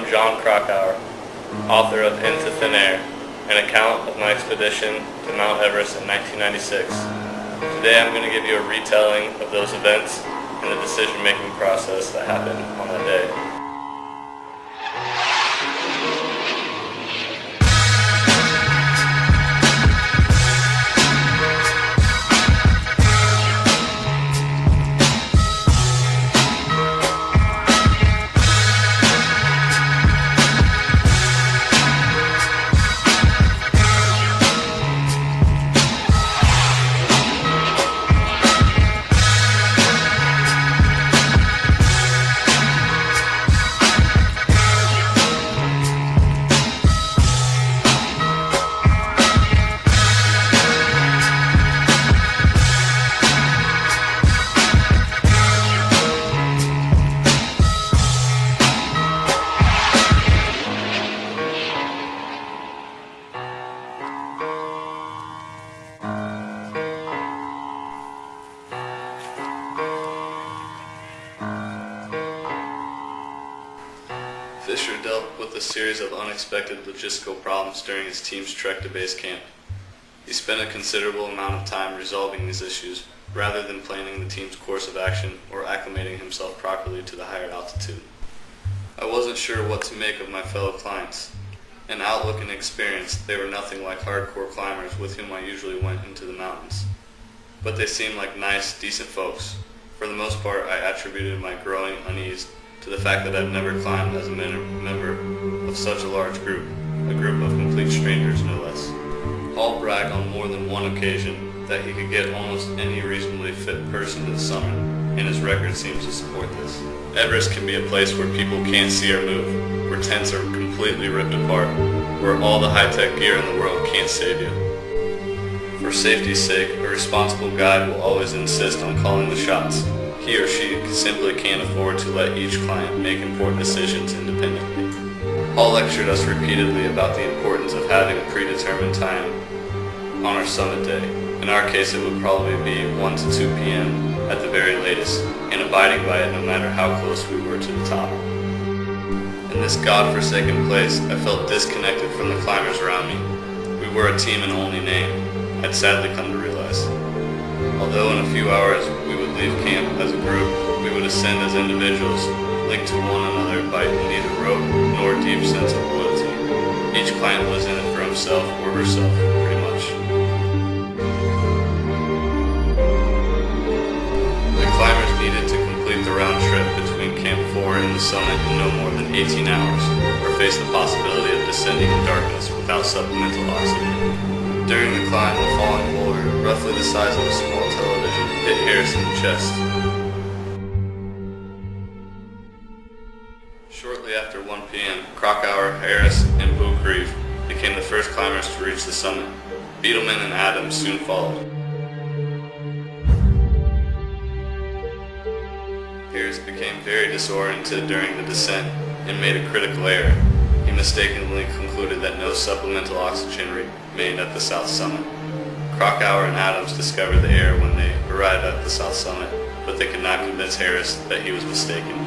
I'm John Krakauer, author of Into Thin Air, an account of my expedition to Mount Everest in 1996. Today I'm going to give you a retelling of those events and the decision-making process that happened on that day. Fisher dealt with a series of unexpected logistical problems during his team's trek to base camp. He spent a considerable amount of time resolving these issues rather than planning the team's course of action or acclimating himself properly to the higher altitude. I wasn't sure what to make of my fellow clients. In outlook and experience, they were nothing like hardcore climbers with whom I usually went into the mountains. But they seemed like nice, decent folks. For the most part, I attributed my growing unease to the fact that I'd never climbed as a member of such a large group, a group of complete strangers no less. Hall bragged on more than one occasion that he could get almost any reasonably fit person to the summit, and his record seems to support this. Everest can be a place where people can't see or move, where tents are completely ripped apart, where all the high-tech gear in the world can't save you. For safety's sake, a responsible guide will always insist on calling the shots. He or she simply can't afford to let each client make important decisions independently. Hall lectured us repeatedly about the importance of having a predetermined time on our summit day. In our case, it would probably be 1 to 2 p.m. at the very latest, and abiding by it no matter how close we were to the top. In this godforsaken place, I felt disconnected from the climbers around me. We were a team in only name, I'd sadly come to realize. Although in a few hours we would leave camp as a group, we would ascend as individuals, linked to one another by neither rope nor deep sense of loyalty. Each client was in it for himself or herself, pretty much. The climbers needed to complete the round trip between Camp 4 and the summit in no more than 18 hours, or face the possibility of descending in darkness without supplemental oxygen. During the climb, a falling boulder, roughly the size of a small television, hit Harris in the chest. Shortly after 1 p.m., Krakauer, Harris, and Beaucrieve became the first climbers to reach the summit. Beetleman and Adams soon followed. Harris became very disoriented during the descent and made a critical error. He mistakenly concluded that no supplemental oxygen remained at the south summit. Krakauer and Adams discovered the error when they arrived at the south summit, but they could not convince Harris that he was mistaken.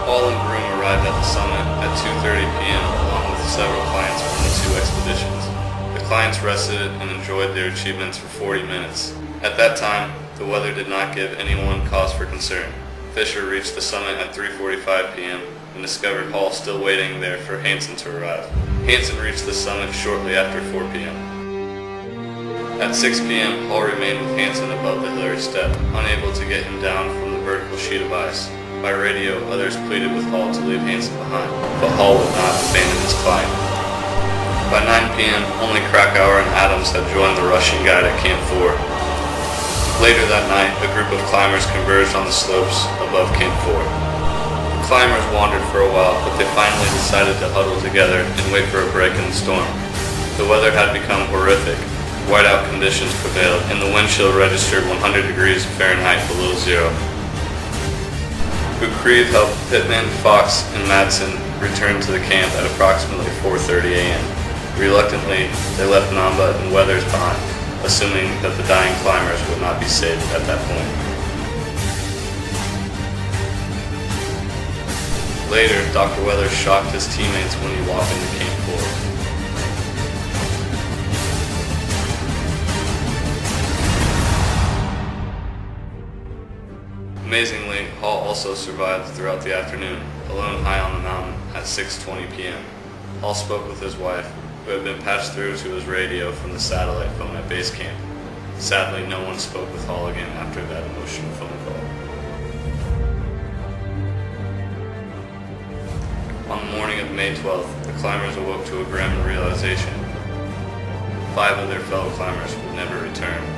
Hall and Groom arrived at the summit at 2:30 p.m. along with several clients from the two expeditions. The clients rested and enjoyed their achievements for 40 minutes. At that time, the weather did not give anyone cause for concern. Fisher reached the summit at 3:45 p.m. and discovered Hall still waiting there for Hansen to arrive. Hansen reached the summit shortly after 4 p.m. At 6 p.m., Hall remained with Hansen above the Hillary step, unable to get him down from the vertical sheet of ice. By radio, others pleaded with Hall to leave Hansen behind, but Hall would not abandon his climb. By 9 p.m., only Krakauer and Adams had joined the Russian guide at Camp 4. Later that night, a group of climbers converged on the slopes above Camp 4. The climbers wandered for a while, but they finally decided to huddle together and wait for a break in the storm. The weather had become horrific. Whiteout conditions prevailed, and the wind chill registered 100 degrees Fahrenheit below zero. Beaucrieve helped Pittman, Fox, and Madsen return to the camp at approximately 4:30 a.m. Reluctantly, they left Namba and Weathers behind, assuming that the dying climbers would not be saved at that point. Later, Dr. Weathers shocked his teammates when he walked into Camp 4. Amazingly, Hall also survived throughout the afternoon, alone high on the mountain at 6:20 p.m. Hall spoke with his wife, who had been patched through to his radio from the satellite phone at base camp. Sadly, no one spoke with Hall again after that emotional phone call. On the morning of May 12th, the climbers awoke to a grim realization. 5 of their fellow climbers would never return.